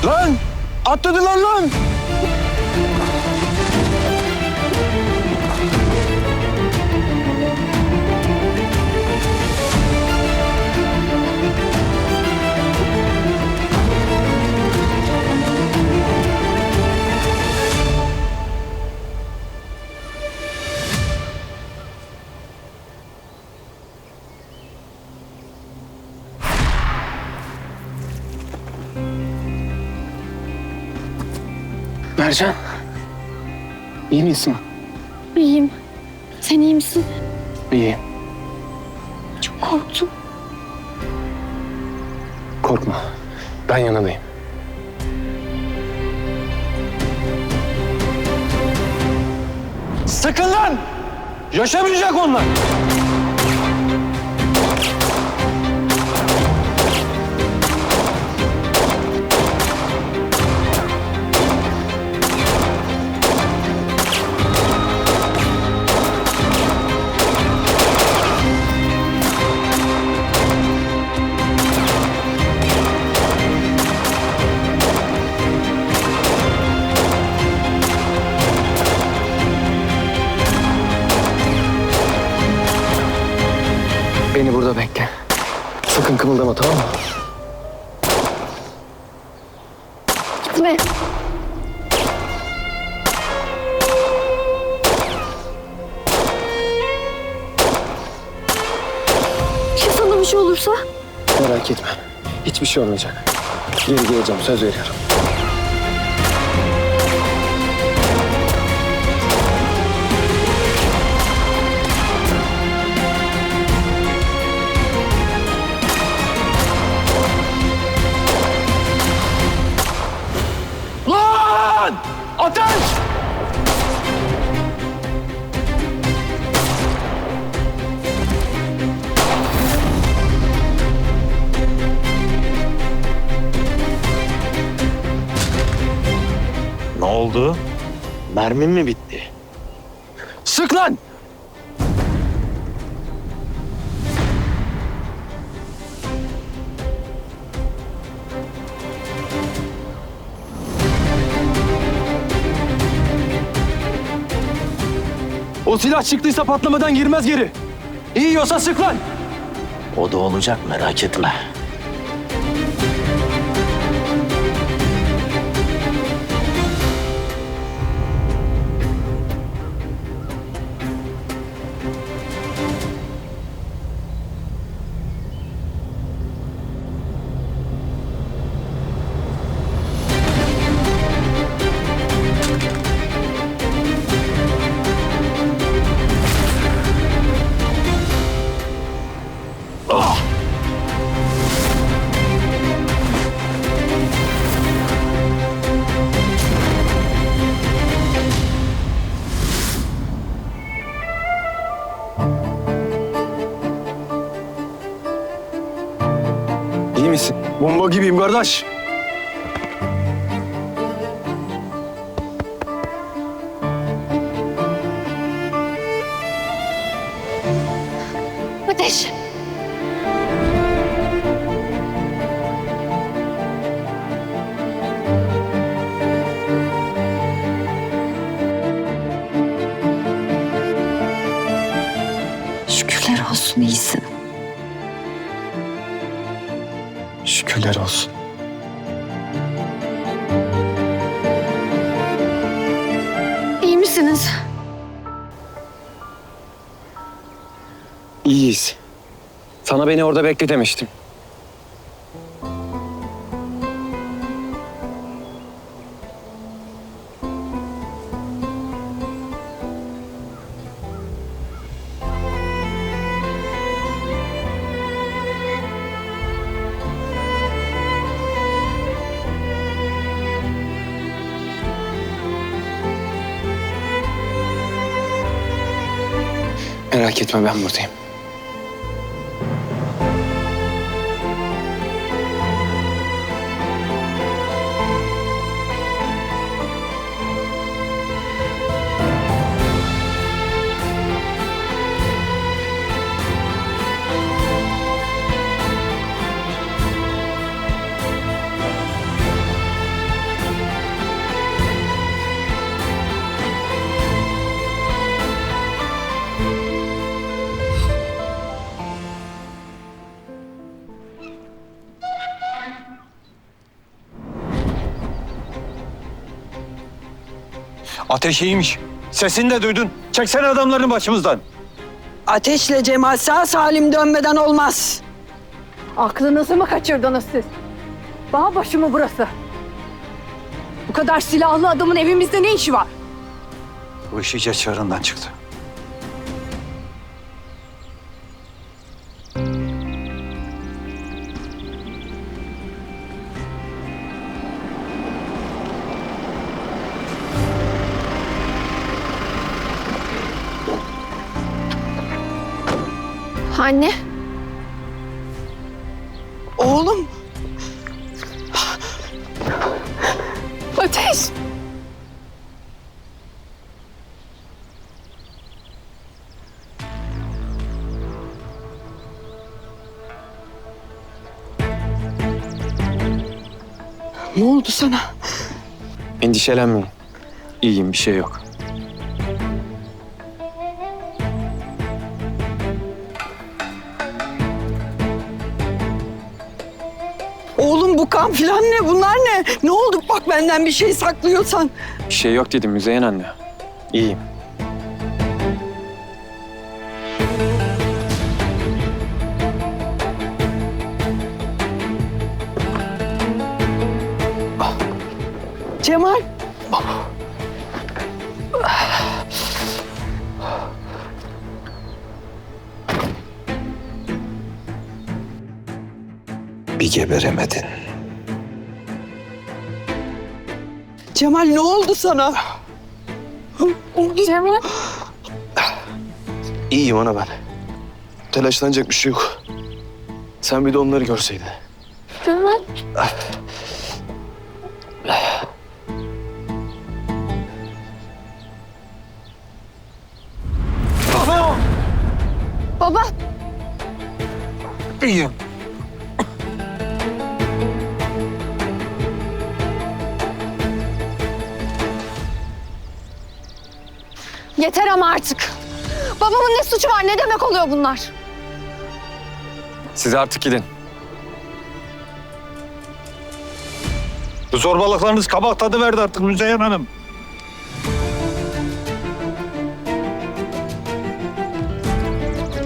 Lan! Atladılar lan! Mercan, iyi misin? İyiyim. Sen iyi misin? İyi. Çok korktum. Korkma, ben yanındayım. Sakın lan! Yaşamayacak onlar! Beni burada bekle. Sakın kımıldama, tamam mı? Gitme. Ya sana bir şey olursa? Merak etme. Hiçbir şey olmayacak. Geri geleceğim, söz veriyorum. Lan! Ateş! Ne oldu? Mermin mi bitti? Sık lan! O silah çıktıysa patlamadan girmez geri. İyi yiyorsa sık lan! O da olacak, merak etme. İyi misin? Bomba gibiyim kardeş. Ateş. Şükürler olsun iyisin. Şükürler olsun. İyi misiniz? İyiyiz. Sana beni orada bekle demiştim. Merak etme, ben buradayım. Ateş iyiymiş. Sesini de duydun. Çeksene adamlarını başımızdan. Ateşle Cemal sağ salim dönmeden olmaz. Aklınızı mı kaçırdınız siz? Bağ başı mı burası? Bu kadar silahlı adamın evimizde ne işi var? Bu iş iyice çığırından çıktı. Anne. Oğlum Ateş! ne oldu sana? Endişelenmeyin. İyiyim, bir şey yok. Oğlum bu kan filan ne? Bunlar ne? Ne oldu? Bak benden bir şey saklıyorsan. Bir şey yok dedim Müzeyyen anne. İyiyim. Cemal. Bir geberemedin. Cemal ne oldu sana? Cemal. İyiyim ana ben. Telaşlanacak bir şey yok. Sen bir de onları görseydin. Cemal. Baba. İyiyim. Yeter ama artık. Babamın ne suçu var? Ne demek oluyor bunlar? Siz artık gidin. Bu zorbalıklarınız kabak tadı verdi artık Müzeyyen Hanım.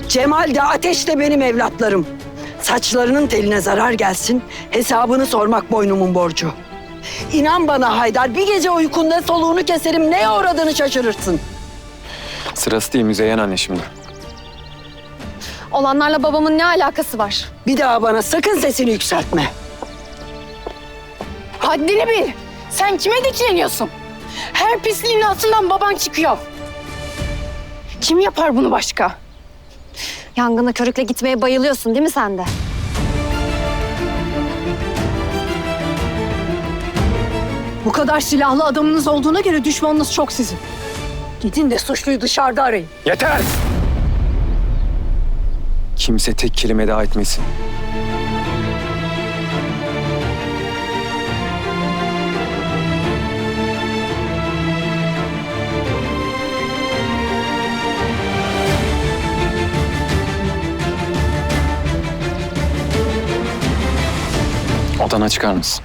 Cemal de Ateş de benim evlatlarım. Saçlarının teline zarar gelsin, hesabını sormak boynumun borcu. İnan bana Haydar, bir gece uykunda soluğunu keserim, neye uğradığını şaşırırsın. Sırası değil Müzeyyen anne şimdi. Olanlarla babamın ne alakası var? Bir daha bana sakın sesini yükseltme. Haddini bil. Sen kime dikleniyorsun? Her pisliğin altından baban çıkıyor. Kim yapar bunu başka? Yangına körükle gitmeye bayılıyorsun değil mi sen de? Bu kadar silahlı adamınız olduğuna göre düşmanınız çok sizin. Gidin de suçluyu dışarıda arayın. Yeter! Kimse tek kelime daha etmesin. Odana çıkar mısın?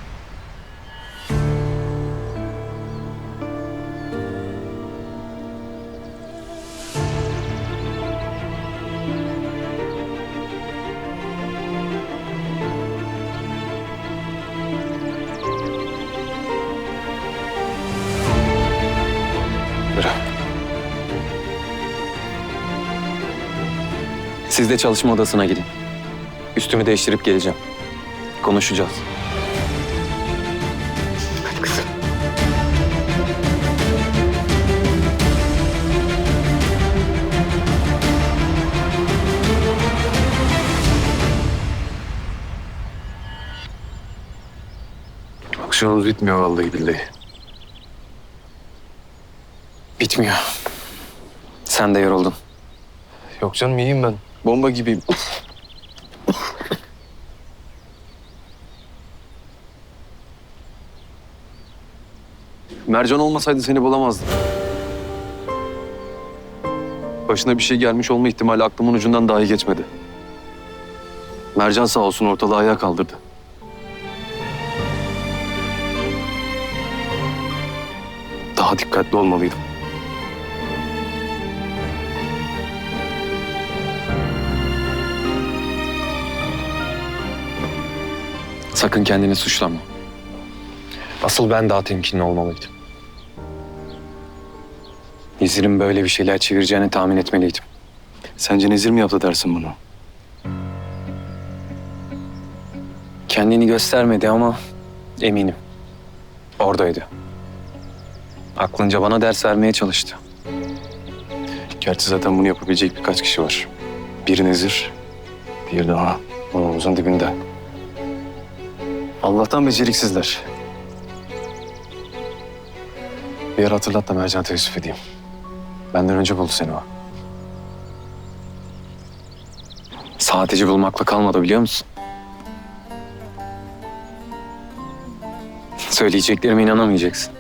Bırak. Siz de çalışma odasına gidin. Üstümü değiştirip geleceğim. Konuşacağız. Aksiyonumuz bitmiyor vallahi billahi. Bitmiyor. Sen de yoruldun. Yok canım iyiyim ben. Bomba gibiyim. Mercan olmasaydı seni bulamazdım. Başına bir şey gelmiş olma ihtimali aklımın ucundan dahi geçmedi. Mercan sağ olsun ortalığı ayağa kaldırdı. Daha dikkatli olmalıydım. Sakın kendini suçlama. Asıl ben daha temkinli olmalıydım. Nizir'in böyle bir şeyler çevireceğini tahmin etmeliydim. Sence Nezir mi yaptı dersin bunu? Kendini göstermedi ama eminim. Oradaydı. Aklınca bana ders vermeye çalıştı. Gerçi zaten bunu yapabilecek birkaç kişi var. Biri Nezir, diğeri de burnumuzun dibinde. Allah'tan beceriksizler. Bir yer hatırlat da Mercan teessüf edeyim. Benden önce buldu seni o. Sadece bulmakla kalmadı biliyor musun? Söyleyeceklerime inanamayacaksın.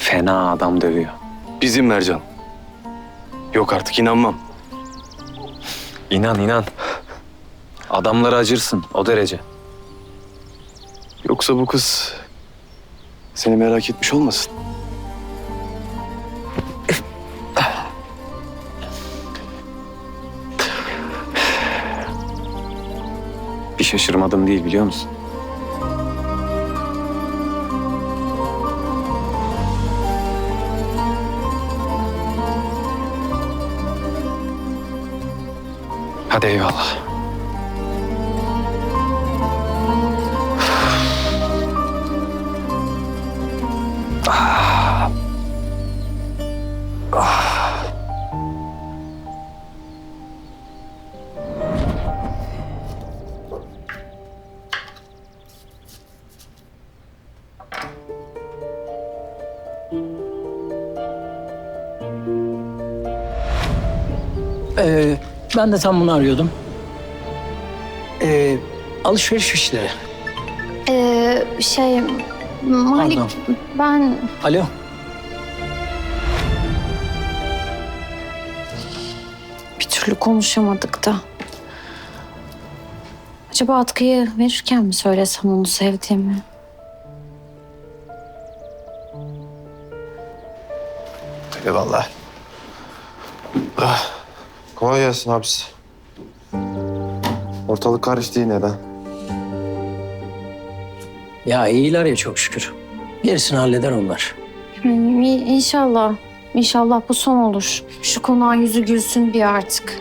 Fena adam dövüyor. Bizim Mercan. Yok artık inanmam. İnan inan. Adamlara acırsın o derece. Yoksa bu kız seni merak etmiş olmasın? Bir şaşırmadım değil biliyor musun? Hadi eyvallah. Ben de tam bunu arıyordum. Alışveriş fişleri. Malik Pardon. ben Alo. bir türlü konuşamadık da. Acaba atkıyı verirken mi söylesem onu sevdiğimi? Eyvallah. Kolay gelsin abisi. Ortalık karıştı yine de. Ya iyiler ya çok şükür. Gerisini halleder onlar. İnşallah. İnşallah bu son olur. Şu konağın yüzü gülsün bir artık.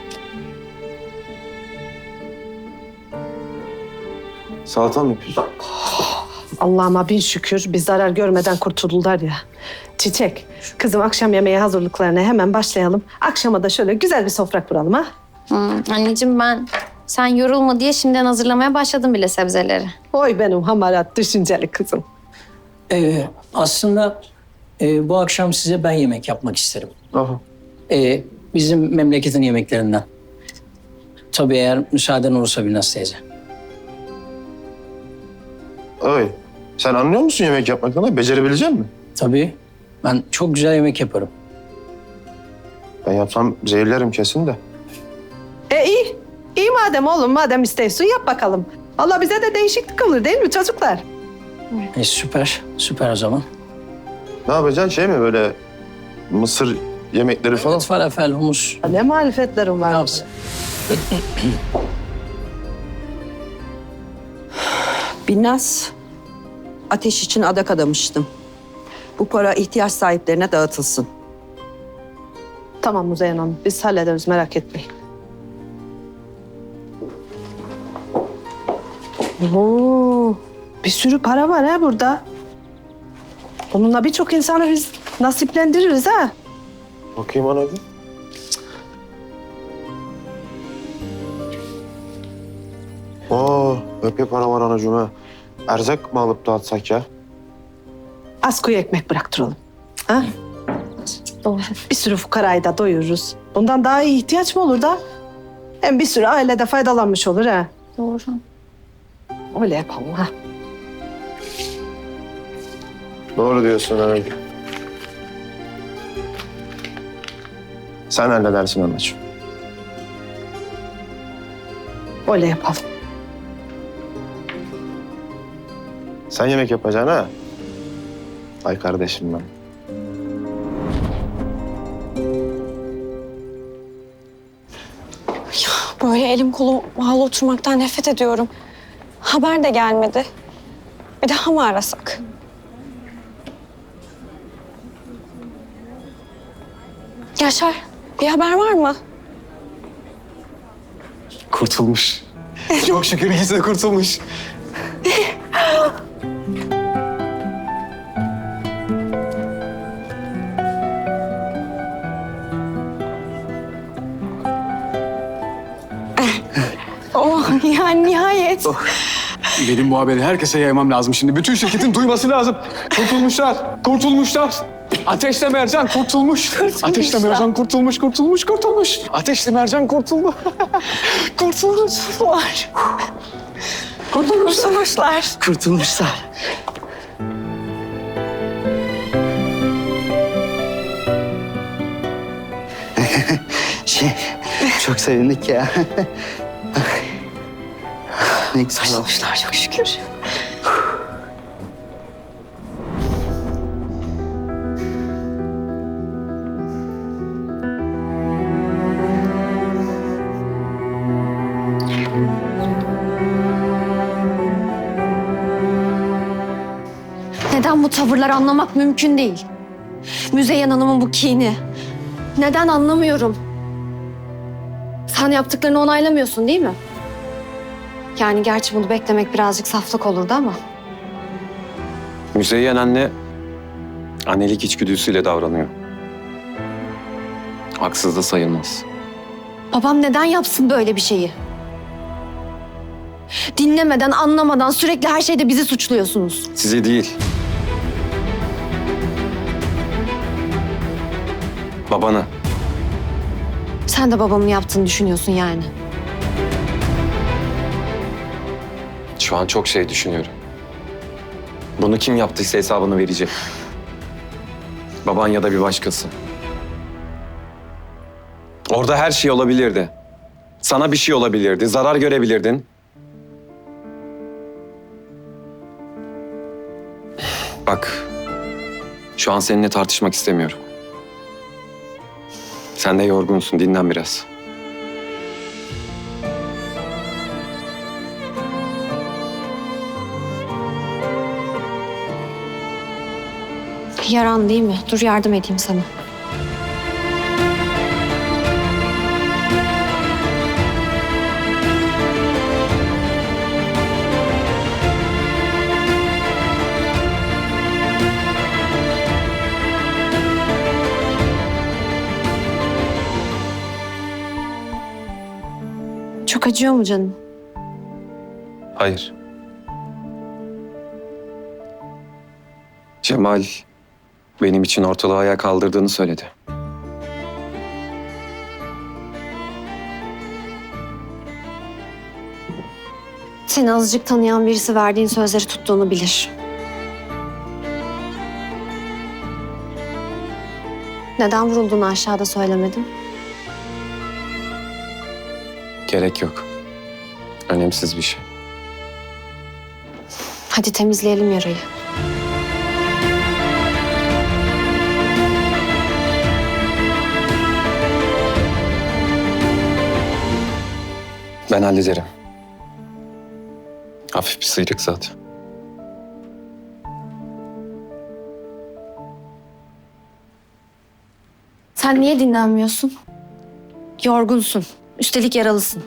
Salata mı yapıyorsun? Allah'ıma bin şükür bir zarar görmeden kurtuldular ya. Çiçek, kızım akşam yemeği hazırlıklarına hemen başlayalım. Akşama da şöyle güzel bir sofra kuralım ha. Anneciğim sen yorulma diye şimdiden hazırlamaya başladım bile sebzeleri. Oy benim hamarat düşünceli kızım. Aslında bu akşam size ben yemek yapmak isterim. Aha. Bizim memleketin yemeklerinden. Tabii eğer müsaaden olursa Binnaz teyze. Oy. Sen anlıyor musun yemek yapmaktan? Becerebilecek misin? Tabii. Ben çok güzel yemek yaparım. Ben yapsam zehirlerim kesin de. İyi. İyi madem oğlum, madem istiyorsun yap bakalım. Allah bize de değişiklik olur değil mi çocuklar? Süper. Süper o zaman. Ne yapacaksın? Şey mi böyle mısır yemekleri falan? Evet, falafel, humus. Ne marifetlerim Ne var. yapsın? Binnaz, ateş için adak adamıştım. Bu para ihtiyaç sahiplerine dağıtılsın. Tamam Müzeyyen Hanım, biz hallederiz merak etmeyin. Oo, bir sürü para var ha burada. Bununla birçok insanı biz nasiplendiririz ha. Bakayım ana bir. Epey para var anacığım ha. Erzak mı alıp dağıtsak ya? Az koyu ekmek bıraktıralım. Ha? Doğru. Bir sürü fukarayı da doyururuz. Bundan daha iyi ihtiyaç mı olur da? Hem bir sürü aile de faydalanmış olur ha. Doğru. Öyle yapalım ha. Doğru diyorsun anacığım. Sen halledersin anacığım. Öyle yapalım. Sen yemek yapacaksın ha? Ay kardeşim ben. Böyle elim kolum bağlı oturmaktan nefret ediyorum. Haber de gelmedi. Bir daha mı arasak? Yaşar, bir haber var mı? Kurtulmuş. Çok şükür ikisi de kurtulmuş. Oh, yani nihayet. Benim bu haberi herkese yaymam lazım şimdi. Bütün şirketin duyması lazım. Kurtulmuşlar, kurtulmuşlar. Ateşle Mercan kurtulmuş. Ateşle Mercan kurtulmuş. Ateşle Mercan kurtuldu. Kurtulmuşlar. Kurtulmuşlar. Kurtulmuşlar. Çok sevindik ya. Ne güzel olmuşlar çok şükür. Neden bu tavırları anlamak mümkün değil. Müzeyyen Hanım'ın bu kini. Neden anlamıyorum. Sen yaptıklarını onaylamıyorsun değil mi? Yani gerçi bunu beklemek birazcık saflık olurdu ama. Müzeyyen anne annelik içgüdüsüyle davranıyor. Haksız da sayılmaz. Babam neden yapsın böyle bir şeyi? Dinlemeden, anlamadan sürekli her şeyde bizi suçluyorsunuz. Sizi değil. Babanı. Sen de babamın yaptığını düşünüyorsun yani. Şu an çok şey düşünüyorum. Bunu kim yaptıysa hesabını verecek. Baban ya da bir başkası. Orada her şey olabilirdi. Sana bir şey olabilirdi, zarar görebilirdin. Bak, şu an seninle tartışmak istemiyorum. Sen de yorgunsun, dinlen biraz. Yaran değil mi? Dur yardım edeyim sana. Çok acıyor mu canım? Hayır. Cemal benim için ortalığı ayağa kaldırdığını söyledi. Seni azıcık tanıyan birisi verdiğin sözleri tuttuğunu bilir. Neden vurulduğunu aşağıda söylemedin? Gerek yok. Önemsiz bir şey. Hadi temizleyelim yarayı. Ben hallederim. Hafif bir sıyrık zaten. Sen niye dinlenmiyorsun? Yorgunsun. Üstelik yaralısın.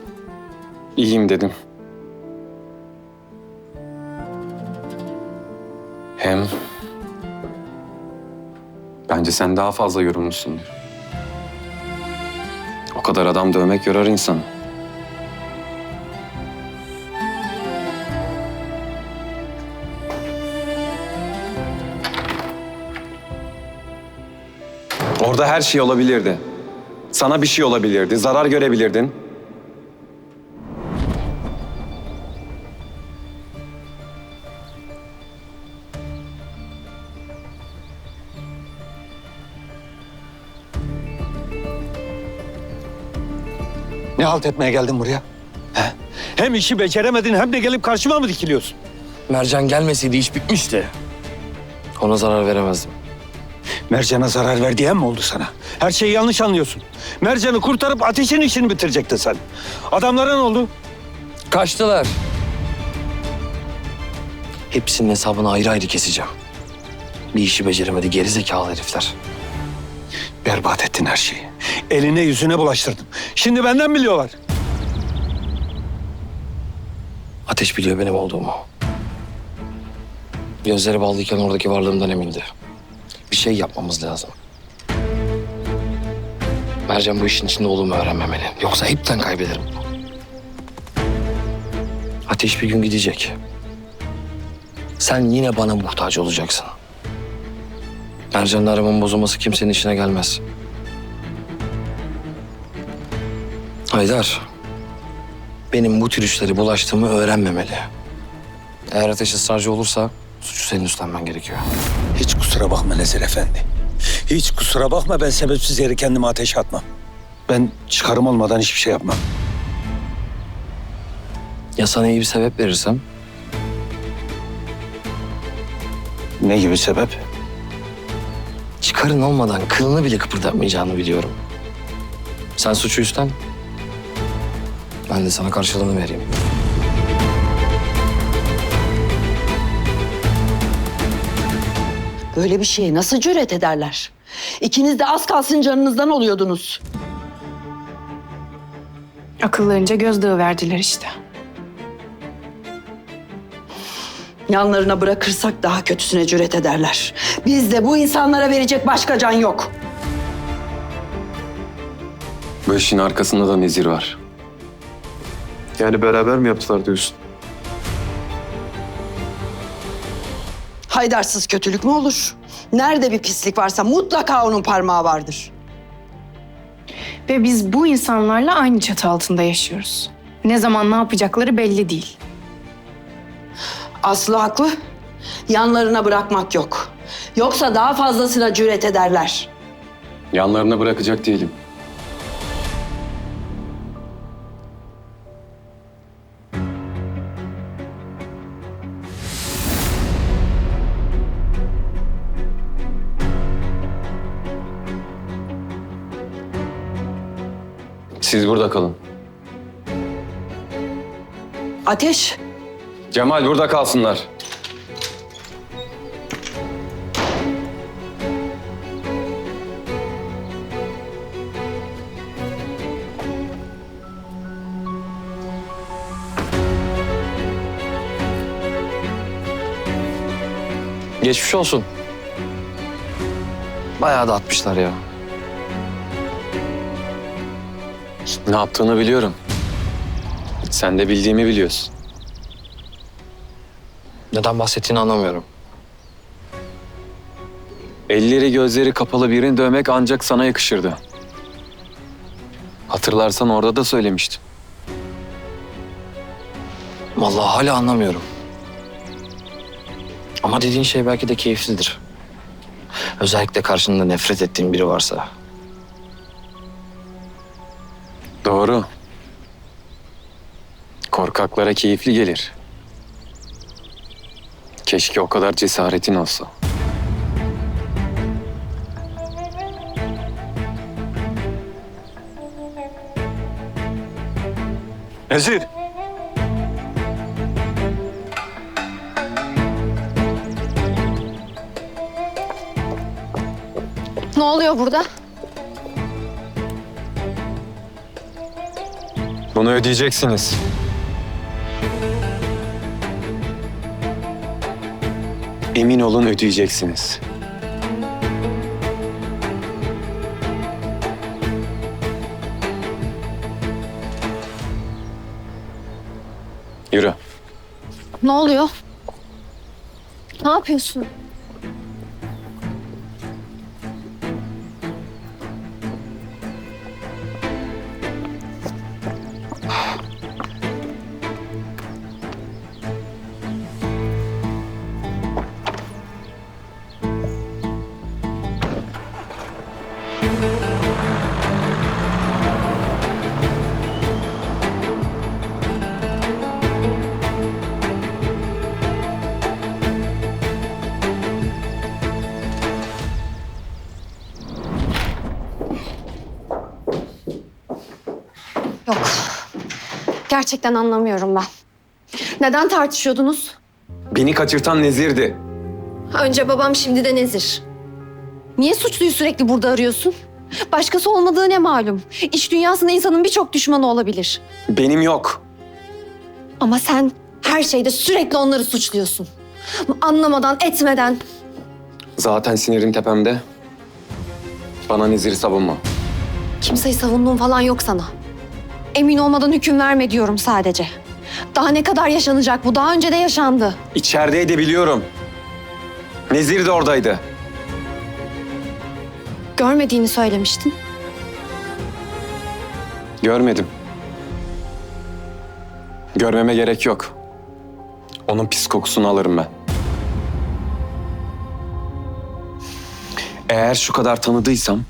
İyiyim dedim. Hem bence sen daha fazla yorulmuşsundur. O kadar adam dövmek yorar insanı. Orada her şey olabilirdi. Sana bir şey olabilirdi, zarar görebilirdin. Ne halt etmeye geldin buraya? He? Hem işi beceremedin hem de gelip karşıma mı dikiliyorsun? Mercan gelmeseydi iş bitmişti. Ona zarar veremezdim. Mercan'a zarar ver diyen mi oldu sana? Her şeyi yanlış anlıyorsun. Mercan'ı kurtarıp Ateş'in işini bitirecektin sen. Adamlara ne oldu? Kaçtılar. Hepsinin hesabını ayrı ayrı keseceğim. Bir işi beceremedi gerizekalı herifler. Berbat ettin her şeyi. Eline yüzüne bulaştırdın. Şimdi benden biliyorlar. Ateş biliyor benim olduğumu. Gözleri bağlıyken oradaki varlığımdan emindi. Bir şey yapmamız lazım. Mercan bu işin içinde olduğumu öğrenmemeli. Yoksa hepten kaybederim. Ateş bir gün gidecek. Sen yine bana muhtaç olacaksın. Mercan'la aramın bozulması kimsenin işine gelmez. Haydar, benim bu tür işleri bulaştığımı öğrenmemeli. Eğer Ateş ısrarcı olursa suçu senin üstlenmen gerekiyor. Hiç kusura bakma Nezir Efendi. Hiç kusura bakma, ben sebepsiz yere kendimi ateşe atmam. Ben çıkarım olmadan hiçbir şey yapmam. Ya sana iyi bir sebep verirsem? Ne gibi sebep? Çıkarın olmadan kılını bile kıpırdatmayacağını biliyorum. Sen suçu üstlen. Ben de sana karşılığını vereyim. Böyle bir şeye nasıl cüret ederler? İkiniz de az kalsın canınızdan oluyordunuz. Akıllarınca gözdağı verdiler işte. Yanlarına bırakırsak daha kötüsüne cüret ederler. Bizde bu insanlara verecek başka can yok. Bu işin arkasında da Nezir var. Yani beraber mi yaptılar diyorsun? Haydarsız kötülük mü olur? Nerede bir pislik varsa mutlaka onun parmağı vardır. Ve biz bu insanlarla aynı çatı altında yaşıyoruz. Ne zaman ne yapacakları belli değil. Aslı haklı. Yanlarına bırakmak yok. Yoksa daha fazlasına cüret ederler. Yanlarına bırakacak değilim. Siz burada kalın. Ateş, Cemal burada kalsınlar. Geçmiş olsun. Bayağı da atmışlar ya. Ne yaptığını biliyorum. Sen de bildiğimi biliyorsun. Neden bahsettiğini anlamıyorum. Elleri gözleri kapalı birini dövmek ancak sana yakışırdı. Hatırlarsan orada da söylemiştim. Vallahi hala anlamıyorum. Ama dediğin şey belki de keyiflidir. Özellikle karşında nefret ettiğin biri varsa. Doğru. Korkaklara keyifli gelir. Keşke o kadar cesaretin olsa. Nezir. Ne oluyor burada? Bunu ödeyeceksiniz. Emin olun ödeyeceksiniz. Yürü. Ne oluyor? Ne yapıyorsun? Yok. Gerçekten anlamıyorum ben. Neden tartışıyordunuz? Beni kaçırtan Nezir'di. Önce babam, şimdi de Nezir. Niye suçluyu sürekli burada arıyorsun? Başkası olmadığı ne malum? İş dünyasında insanın birçok düşmanı olabilir. Benim yok. Ama sen her şeyde sürekli onları suçluyorsun. Anlamadan, etmeden. Zaten sinirim tepemde. Bana Nezir'i savunma. Kimseyi savunduğum falan yok sana. Emin olmadan hüküm verme diyorum sadece. Daha ne kadar yaşanacak bu? Daha önce de yaşandı. İçerideydi biliyorum. Nezir de oradaydı. Görmediğini söylemiştin. Görmedim. Görmeme gerek yok. Onun pis kokusunu alırım ben. Eğer şu kadar tanıdıysam,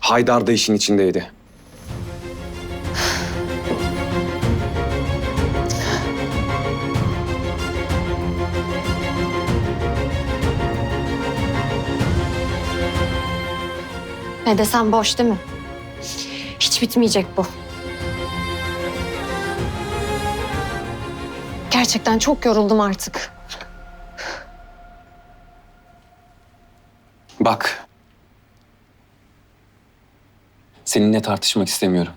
Haydar da işin içindeydi. Ne desem boş değil mi? Hiç bitmeyecek bu. Gerçekten çok yoruldum artık. Bak. Seninle tartışmak istemiyorum.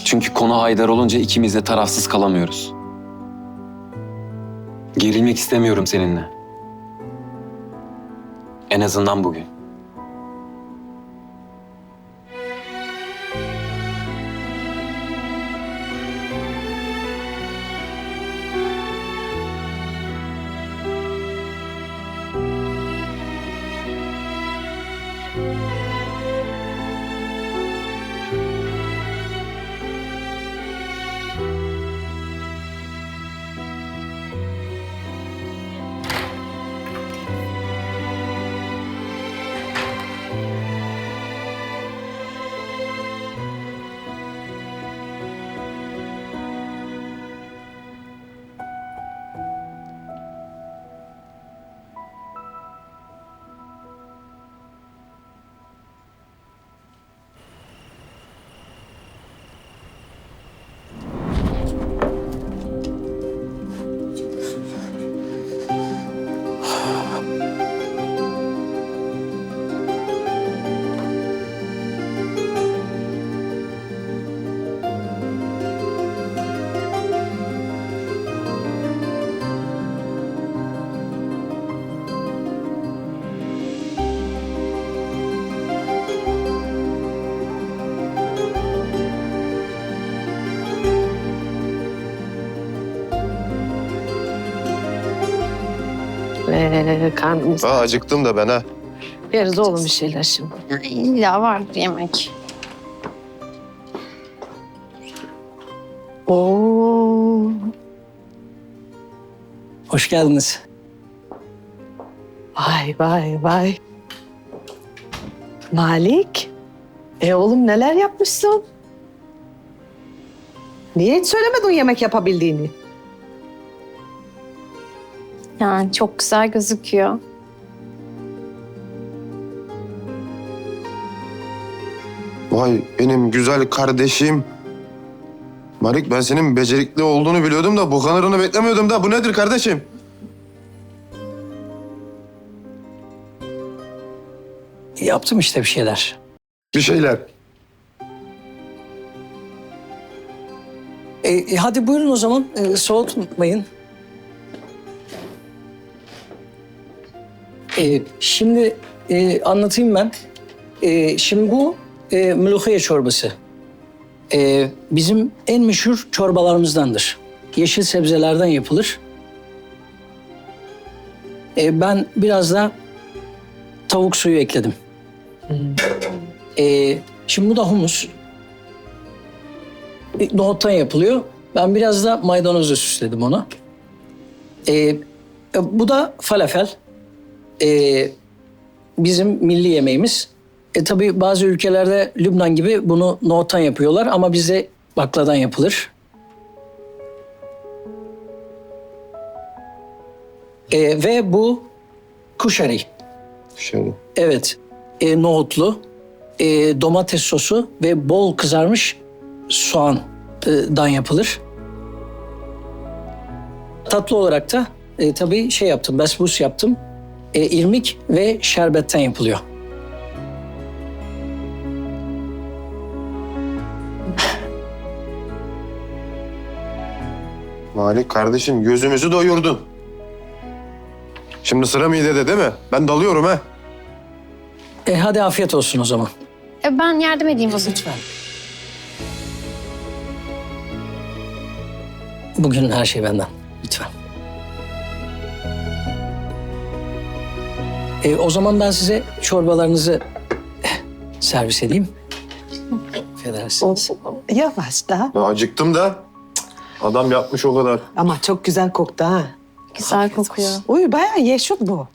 Çünkü konu Haydar olunca ikimiz de tarafsız kalamıyoruz. Gerilmek istemiyorum seninle. En azından bugün. Karnımız. Acıktım da ben ha. Yeriz oğlum bir şeyler şimdi. İlla vardır yemek. Oo. Hoş geldiniz. Vay vay vay. Malik. Oğlum neler yapmışsın? Niye hiç söylemedin yemek yapabildiğini? Yani çok güzel gözüküyor. Vay benim güzel kardeşim. Malik, ben senin becerikli olduğunu biliyordum da bu kadarını beklemiyordum da. Bu nedir kardeşim? Yaptım işte bir şeyler. Bir şeyler. Hadi buyurun o zaman. Soğutmayın. Şimdi anlatayım ben. Şimdi bu mülühiye çorbası. Bizim en meşhur çorbalarımızdandır. Yeşil sebzelerden yapılır. Ben biraz da tavuk suyu ekledim. Şimdi bu da humus. Nohuttan yapılıyor. Ben biraz da maydanozla süsledim onu. Bu da falafel. Bizim milli yemeğimiz. Tabii bazı ülkelerde Lübnan gibi bunu nohuttan yapıyorlar ama bizde bakladan yapılır. Ve bu kuşari. Şöyle. Evet, nohutlu, domates sosu ve bol kızarmış soğandan yapılır. Tatlı olarak da tabii şey yaptım, besbus yaptım. İrmik ve şerbetten yapılıyor. Malik kardeşim gözümüzü doyurdun. Şimdi sıra midede değil mi? Ben dalıyorum ha. Hadi afiyet olsun o zaman. Ben yardım edeyim o zaman. Lütfen. Bugün her şey benden. Lütfen. O zaman ben size çorbalarınızı servis edeyim. Affedersiniz. Yavaş da. Ya acıktım da. Adam yapmış o kadar. Ama çok güzel koktu ha. Güzel kokuyor. Uy bayağı yeşil bu.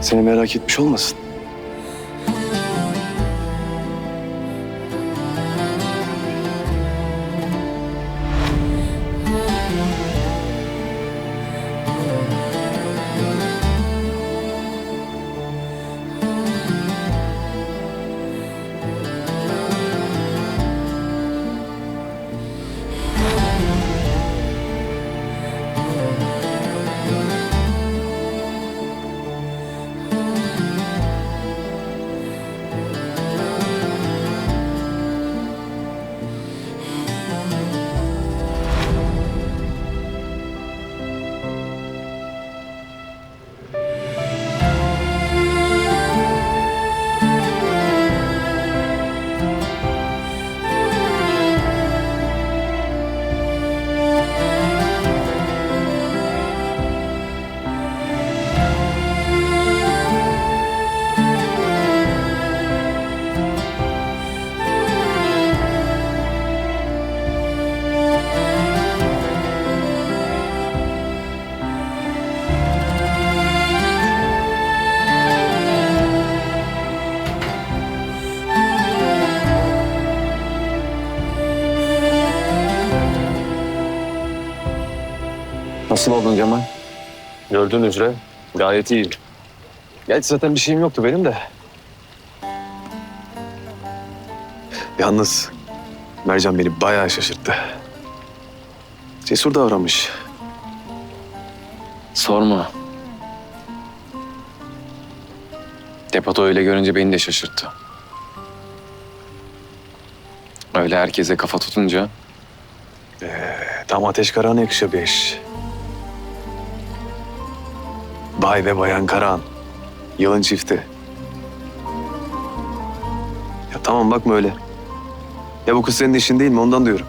Seni merak etmiş olmasın? Nasıl oldun Cemal? Gördüğün üzere gayet iyiyim. Gerçi zaten bir şeyim yoktu benim de. Yalnız Mercan beni bayağı şaşırttı. Cesur davranmış. Sorma. Depoda öyle görünce beni de şaşırttı. Öyle herkese kafa tutunca Tam Ateş Karahan'a yakışıyor bir iş. Bay ve Bayan Karahan. Yılın çifti. Ya tamam bakma öyle. Ya bu kız senin işin değil mi? Ondan diyorum.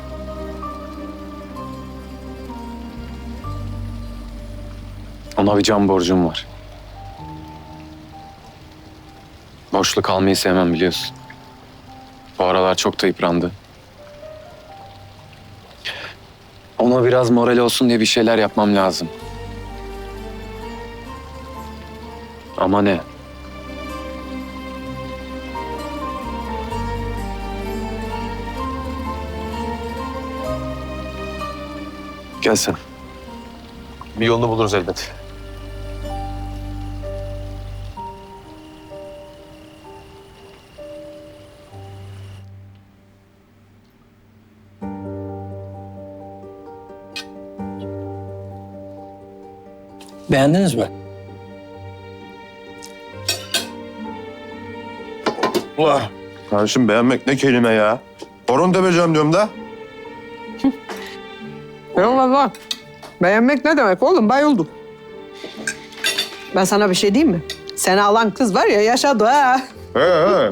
ona bir can borcum var. Boşluk almayı sevmem biliyorsun. Bu aralar çok da yıprandı. Ona biraz moral olsun diye bir şeyler yapmam lazım. Ama ne? Gel sen. Bir yolunu buluruz elbet. Beğendiniz mi? Ulan kardeşim beğenmek ne kelime ya? Horon tepeceğim diyorum da. Eyvallah. Beğenmek ne demek oğlum? Bayıldım. Ben sana bir şey diyeyim mi? Seni alan kız var ya yaşadı ha. He.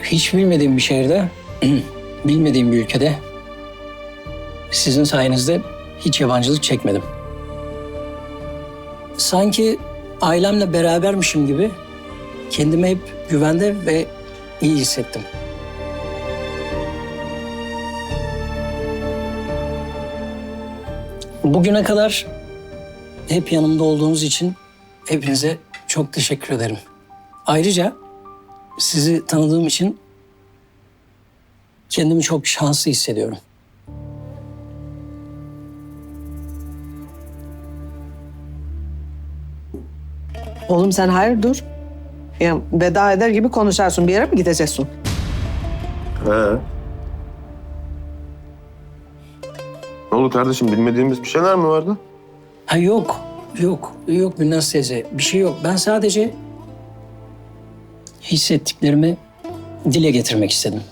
Hiç bilmediğim bir şehirde, bilmediğim bir ülkede sizin sayenizde hiç yabancılık çekmedim. Sanki ailemle berabermişim gibi kendimi hep güvende ve iyi hissettim. Bugüne kadar hep yanımda olduğunuz için hepinize çok teşekkür ederim. Ayrıca sizi tanıdığım için kendimi çok şanslı hissediyorum. Oğlum sen hayır dur. Ya veda eder gibi konuşarsın. Bir yere mi gideceksin? He. Ne oldu kardeşim? Bilmediğimiz bir şeyler mi vardı? Ha yok, yok Binnaz teyze. Bir şey yok. Ben sadece hissettiklerimi dile getirmek istedim.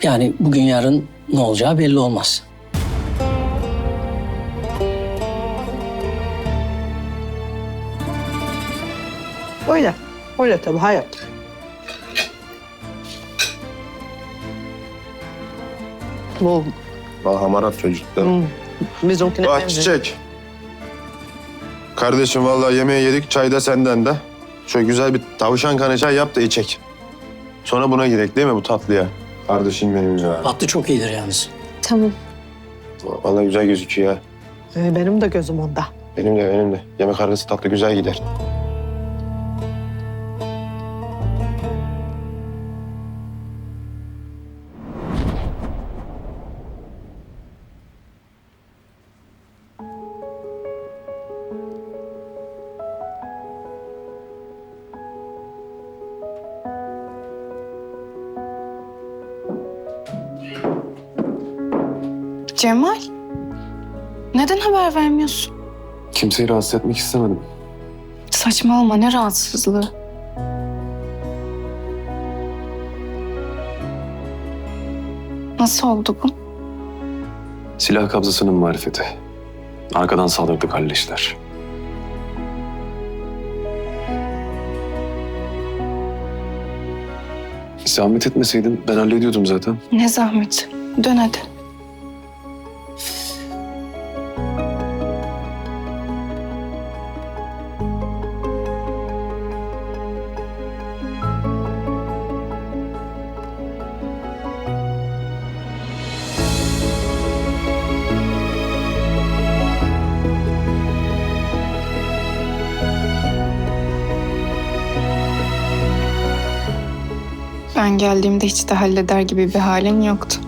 Yani bugün yarın ne olacağı belli olmaz. Öyle. Öyle tabii hayat. Bu Bak hamarat çocuklar. bizimkine Bak Çiçek. Kardeşim vallahi yemeği yedik, çay da senden de. Şöyle güzel bir tavşan kanı çay yap da içek. Sonra buna girek değil mi bu tatlıya? Kardeşim benim ya. Tatlı çok iyidir yalnız. Tamam. Vallahi güzel gözüküyor ya. Benim de gözüm onda. Benim de. Yemek arası tatlı güzel gider. Cemal, neden haber vermiyorsun? Kimseyi rahatsız etmek istemedim. Saçmalama, ne rahatsızlığı. Nasıl oldu bu? Silah kabzasının marifeti. Arkadan saldırdı kalleşler. Zahmet etmeseydin ben hallediyordum zaten. Ne zahmet. Dön hadi. Ben geldiğimde hiç de halleder gibi bir halin yoktu.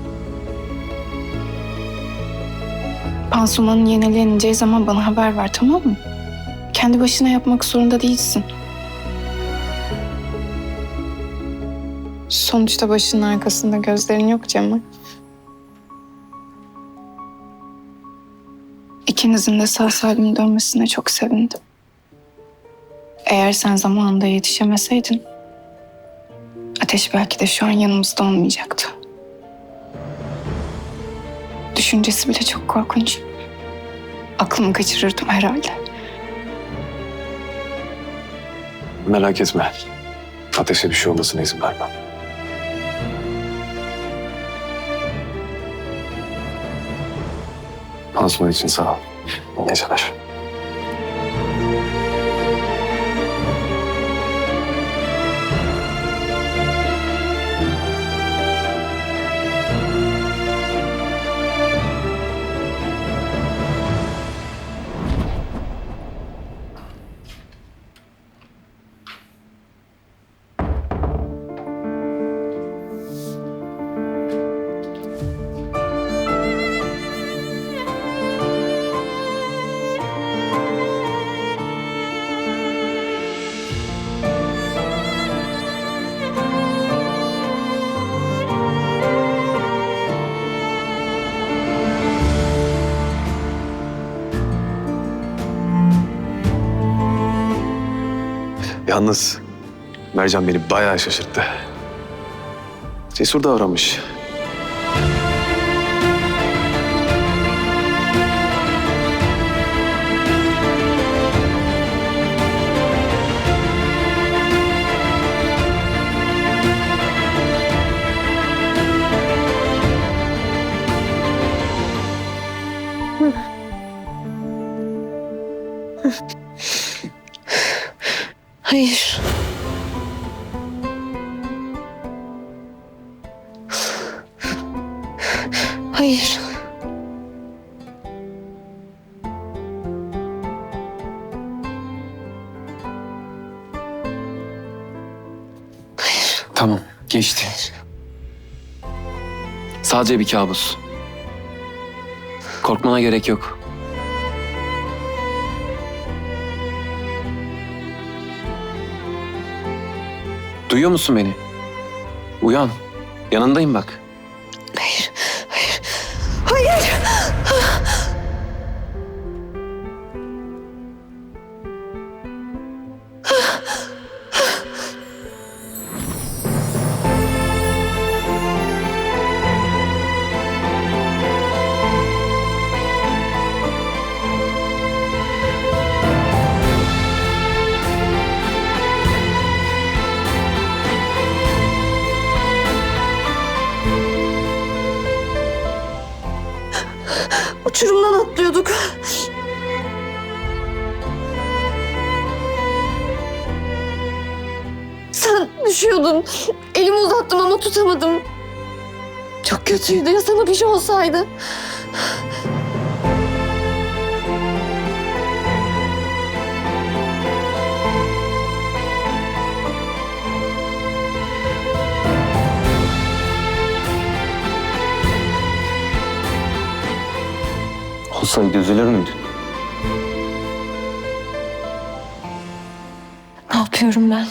Pansumanın yenileneceği zaman bana haber ver, tamam mı? Kendi başına yapmak zorunda değilsin. Sonuçta başının arkasında gözlerin yok Cemal. İkinizin de sağ salim dönmesine çok sevindim. Eğer sen zamanında yetişemeseydin, Ateş belki de şu an yanımızda olmayacaktı. Düşüncesi bile çok korkunç. Aklımı kaçırırdım herhalde. Merak etme. Ateşe bir şey olmasına izin vermem. Pansuman için sağ ol. İyi geceler. Yalnız Mercan beni bayağı şaşırttı. Cesur davranmış. Hayır. Hayır. Tamam, geçti. Sadece bir kabus. Korkmana gerek yok. Duyuyor musun beni? Uyan. Yanındayım bak. Hayır. Hayır. Hayır. Uçurumdan atlıyorduk. Sen düşüyordun. Elimi uzattım ama tutamadım. Çok kötüydü ya sana bir şey olsaydı. Olsaydı üzülür müydün? Ne yapıyorum ben?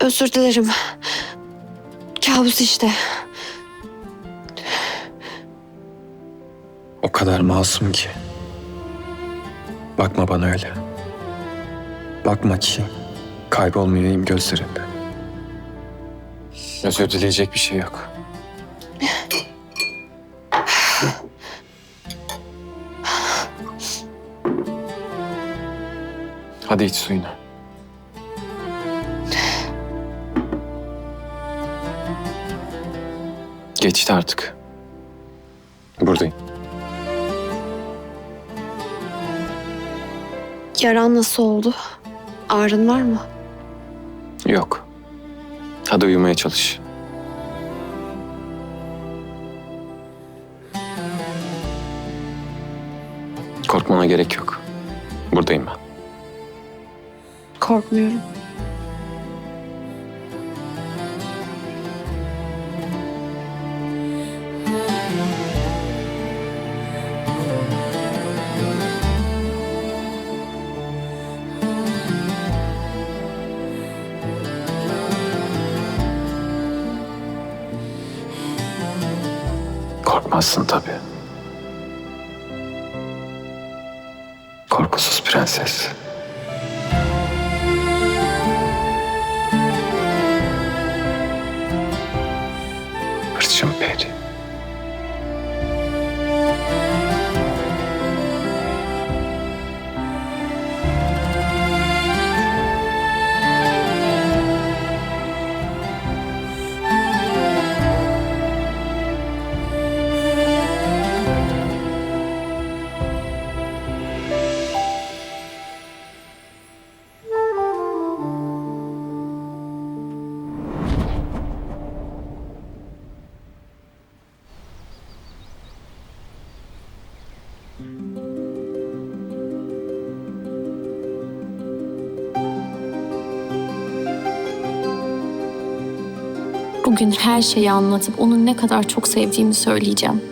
Özür dilerim. Kabus işte. O kadar masum ki. Bakma bana öyle. Bakma ki kaybolmayayım gözlerinde. Özür dileyecek bir şey yok. Hadi iç suyunu. Geçti artık. Buradayım. Yaran nasıl oldu? Ağrın var mı? Yok. Hadi uyumaya çalış. Korkmana gerek yok. Buradayım ben. Korkmuyorum. Korkmazsın tabii. Korkusuz prenses. Hırçın peri. Bugün her şeyi anlatıp onu ne kadar çok sevdiğimi söyleyeceğim.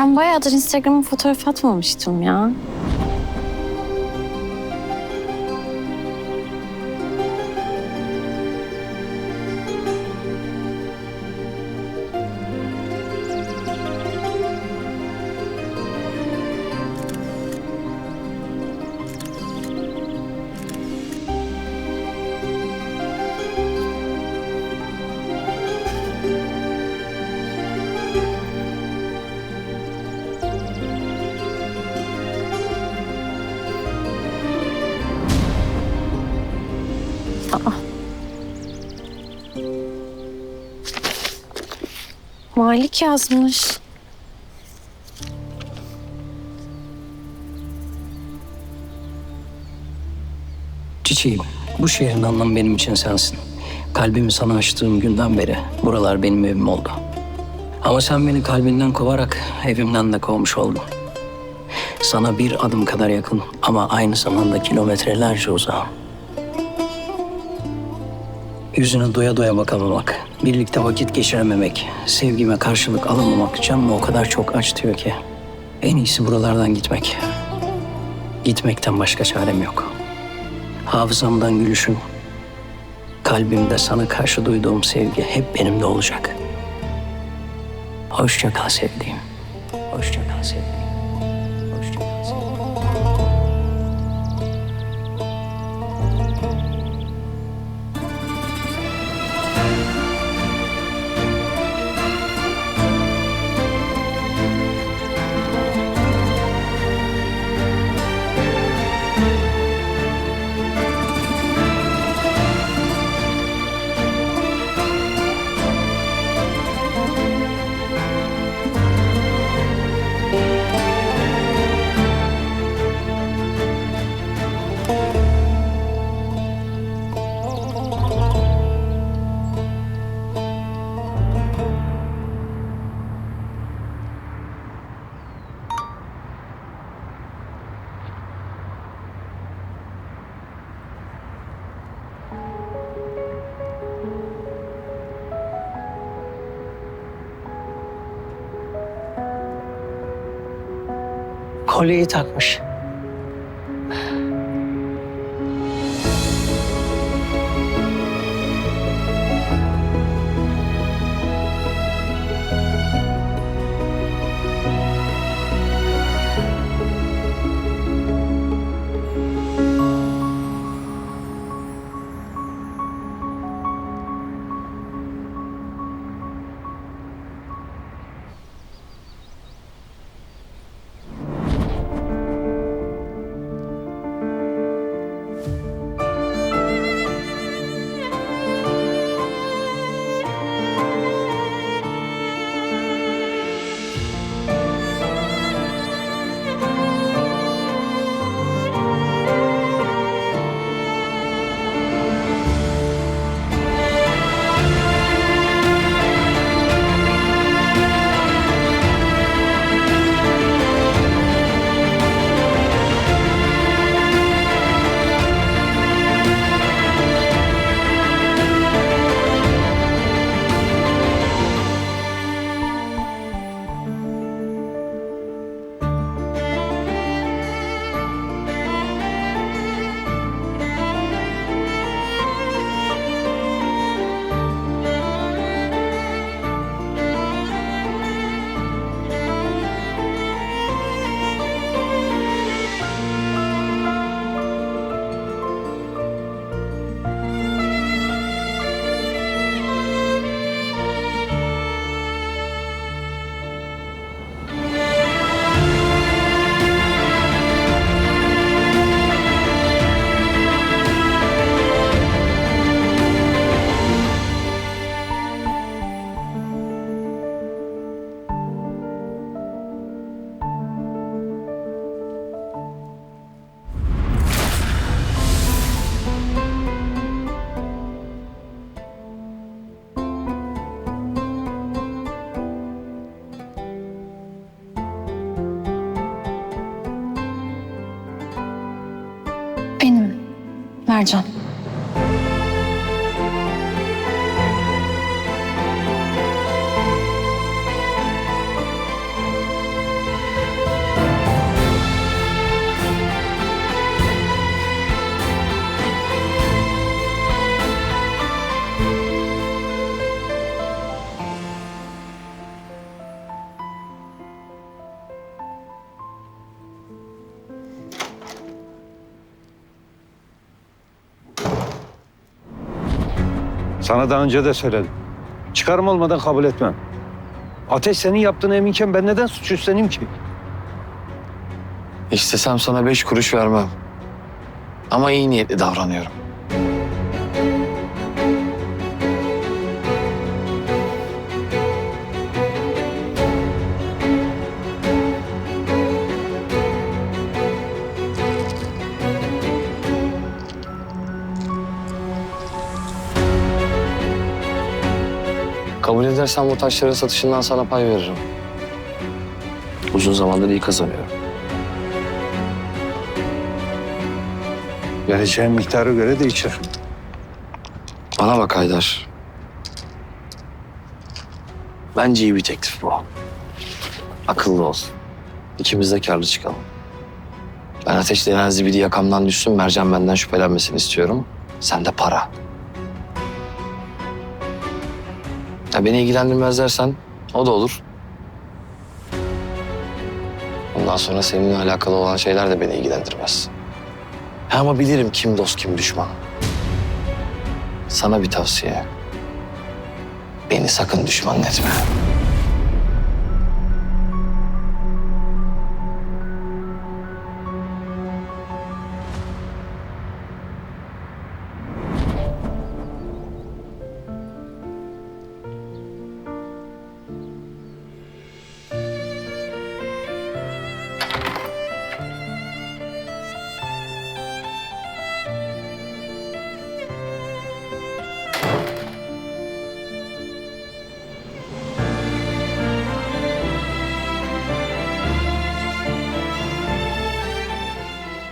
Ben bayağıdır Instagram'a fotoğraf atmamıştım ya. Malik yazmış. Çiçeğim, bu şehrin anlamı benim için sensin. Kalbimi sana açtığım günden beri buralar benim evim oldu. Ama sen beni kalbinden kovarak evimden de kovmuş oldun. Sana bir adım kadar yakın ama aynı zamanda kilometrelerce uzağım. Yüzüne doya doya bakamamak, birlikte vakit geçirememek, sevgime karşılık alamamak canımı o kadar çok acıtıyor ki. En iyisi buralardan gitmek. Gitmekten başka çarem yok. Hafızamdan gülüşün, kalbimde sana karşı duyduğum sevgi hep benimle olacak. Hoşça kal sevdiğim. Hoşça kal sevdiğim. Hoşça kal sevdiğim. Kolyeyi takmış. Benim Mercan. Sana daha önce de söyledim. Çıkarım olmadan kabul etmem. Ateş senin yaptığına eminken ben neden suç üstleneyim ki? İstesem sana 5 kuruş vermem. Ama iyi niyetli davranıyorum. Kabul edersen bu taşların satışından sana pay veririm. Uzun zamandır iyi kazanıyorum. Vereceğim miktara göre değişir. Bana bak Haydar. Bence iyi bir teklif bu. Akıllı ol. İkimiz de karlı çıkalım. Ben Ateş denen zibidi yakamdan düşsün, Mercan benden şüphelenmesini istiyorum. Sen de para. Ya beni ilgilendirmez dersen o da olur. Ondan sonra seninle alakalı olan şeyler de beni ilgilendirmez. Ama bilirim kim dost kim düşman. Sana bir tavsiye. Beni sakın düşman etme.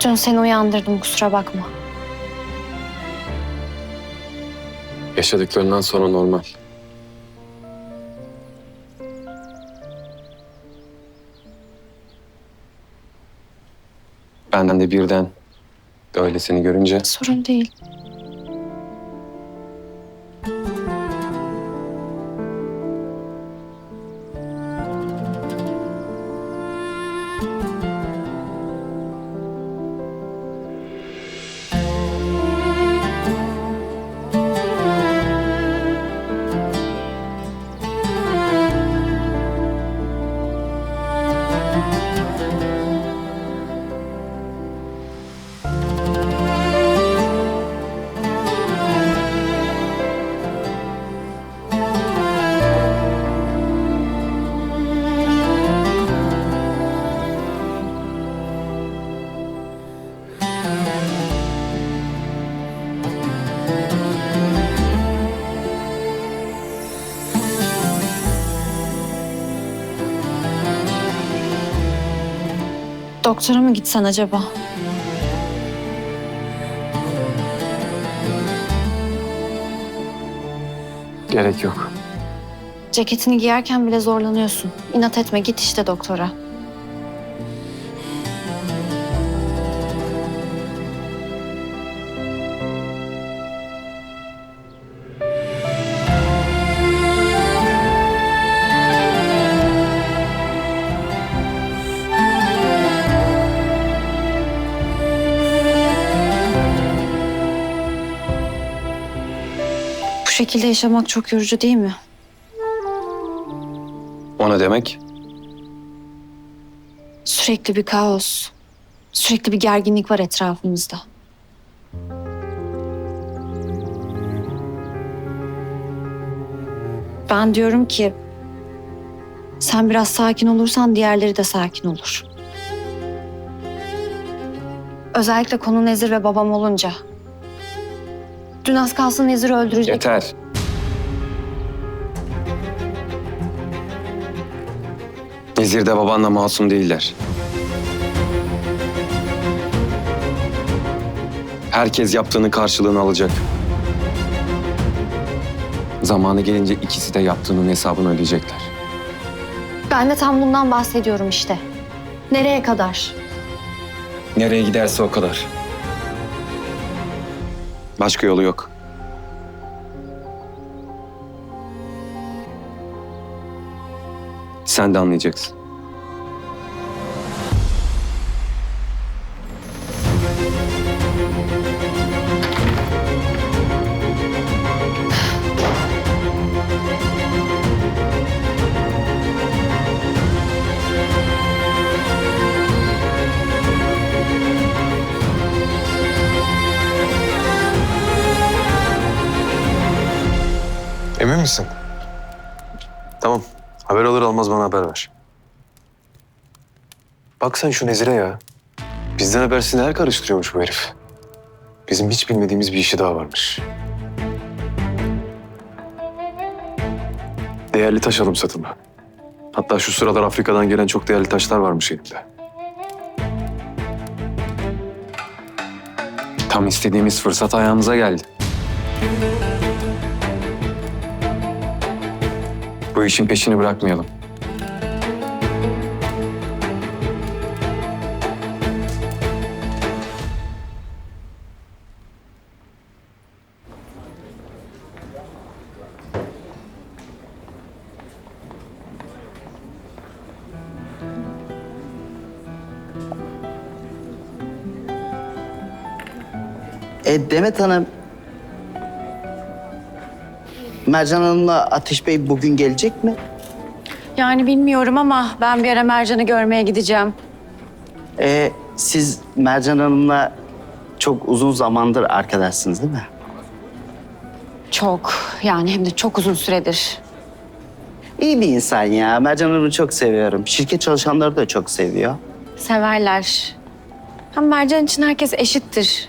Dün seni uyandırdım, kusura bakma. Yaşadıklarından sonra normal. Benden de birden öyle seni görünce Sorun değil. Doktora mı gitsen acaba? gerek yok. Ceketini giyerken bile zorlanıyorsun. İnat etme, git işte doktora. Bu şekilde yaşamak çok yorucu değil mi? O ne demek? Sürekli bir kaos, sürekli bir gerginlik var etrafımızda. Ben diyorum ki sen biraz sakin olursan diğerleri de sakin olur. Özellikle konu Nezir ve babam olunca. Dün az kalsın Nezir'i öldürecek. Yeter. Nezir de babanla masum değiller. Herkes yaptığının karşılığını alacak. Zamanı gelince ikisi de yaptığının hesabını ödeyecekler. Ben de tam bundan bahsediyorum işte. Nereye kadar? Nereye giderse o kadar. Başka yolu yok. Sen de anlayacaksın. misin? Tamam. Haber alır almaz bana haber ver. Bak sen şu Nezire ya. Bizden habersiz neler karıştırıyormuş bu herif. Bizim hiç bilmediğimiz bir işi daha varmış. Değerli taş alım satımı. Hatta şu sıralar Afrika'dan gelen çok değerli taşlar varmış elinde. Tam istediğimiz fırsat ayağımıza geldi. Bu işin peşini bırakmayalım. Demet Hanım, Mercan Hanım'la Ateş Bey bugün gelecek mi? Yani bilmiyorum ama ben bir ara Mercan'ı görmeye gideceğim. Siz Mercan Hanım'la çok uzun zamandır arkadaşsınız değil mi? Çok, yani hem de çok uzun süredir. İyi bir insan ya. Mercan Hanım'ı çok seviyorum. Şirket çalışanları da çok seviyor. Severler. Hem Mercan için herkes eşittir.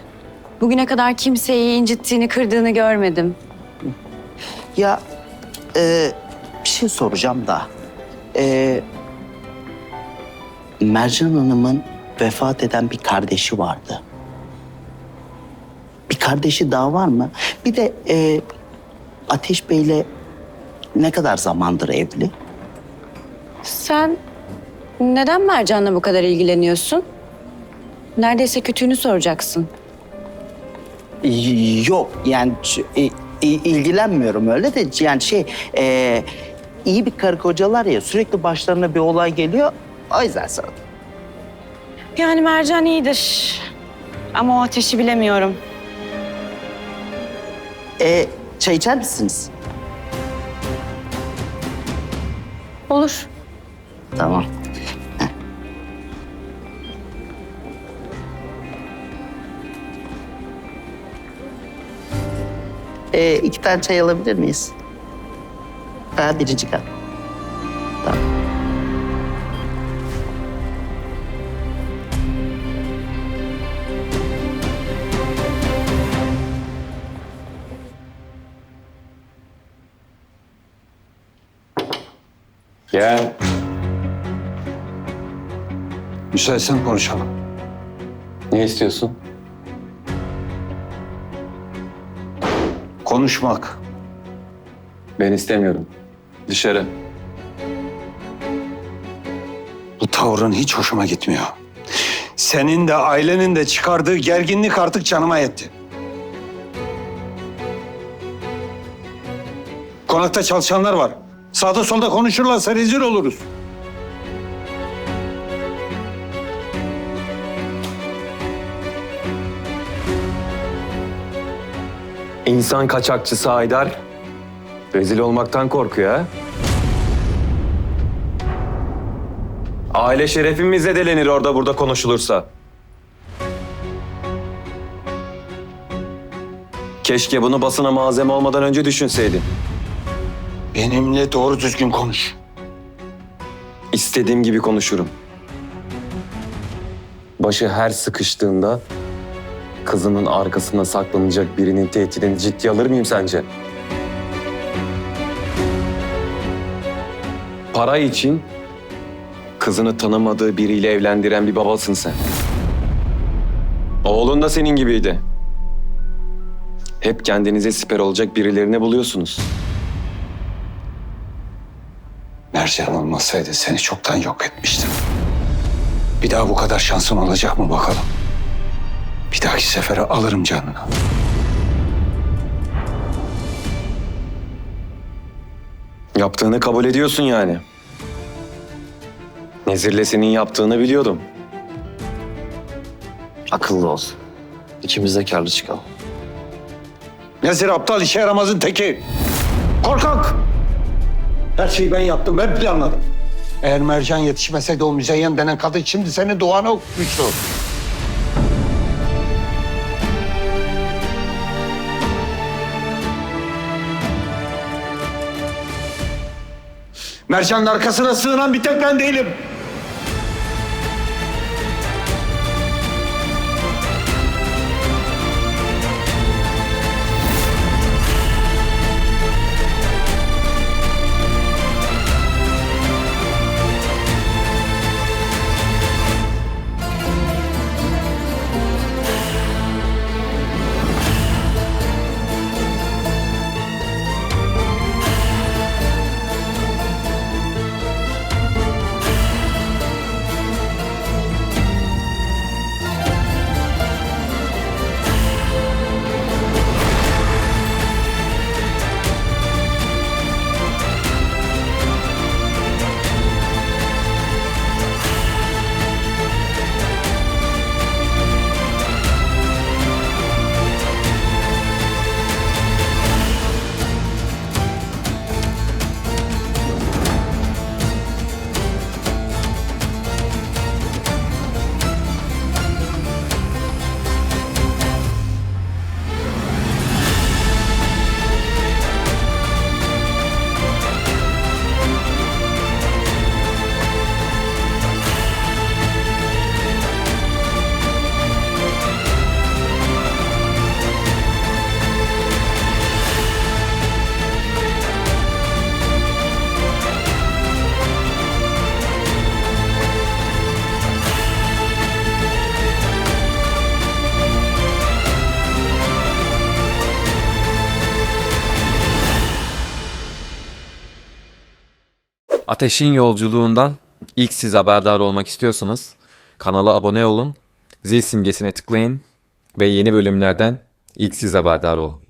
Bugüne kadar kimseyi incittiğini, kırdığını görmedim. Ya bir şey soracağım da. Mercan Hanım'ın vefat eden bir kardeşi vardı. Bir kardeşi daha var mı? Bir de Ateş Bey'le ne kadar zamandır evli? Sen neden Mercan'la bu kadar ilgileniyorsun? Neredeyse kötüğünü soracaksın. Yok yani ilgilenmiyorum öyle de yani iyi bir karı kocalar ya sürekli başlarına bir olay geliyor o yüzden sordum. Yani Mercan iyidir. Ama o Ateş'i bilemiyorum. Çay içer misiniz? Olur. Tamam. İki tane çay alabilir miyiz? Birinci kat. Tamam. Gel. Müsaitsen konuşalım. Ne istiyorsun? Konuşmak. Ben istemiyorum. Dışarı. Bu tavrın hiç hoşuma gitmiyor. Senin de ailenin de çıkardığı gerginlik artık canıma yetti. Konakta çalışanlar var. Sağda solda konuşurlarsa rezil oluruz. İnsan kaçakçısı Haydar rezil olmaktan korkuyor ha? Aile şerefimiz zedelenir orada burada konuşulursa. Keşke bunu basına malzeme olmadan önce düşünseydin. Benimle doğru düzgün konuş. İstediğim gibi konuşurum. Başı her sıkıştığında kızının arkasına saklanacak birinin tehdidini ciddiye alır mıyım sence? Para için kızını tanımadığı biriyle evlendiren bir babasın sen. Oğlun da senin gibiydi. Hep kendinize siper olacak birilerini buluyorsunuz. Mercan olmasaydı seni çoktan yok etmiştim. Bir daha bu kadar şansın olacak mı bakalım? Bir dahaki sefere alırım canını. Yaptığını kabul ediyorsun yani. Nezir'le senin yaptığını biliyordum. Akıllı ol. İkimiz de karlı çıkalım. Nezir aptal işe yaramazın teki. Korkak! Her şeyi ben yaptım, ben planladım. Eğer Mercan yetişmeseydi o Müzeyyen denen kadın şimdi senin duanı okutmuştu. Mercan'ın arkasına sığınan bir tek ben değilim. Ateş'in yolculuğundan ilk siz haberdar olmak istiyorsanız kanala abone olun, zil simgesine tıklayın ve yeni bölümlerden ilk siz haberdar olun.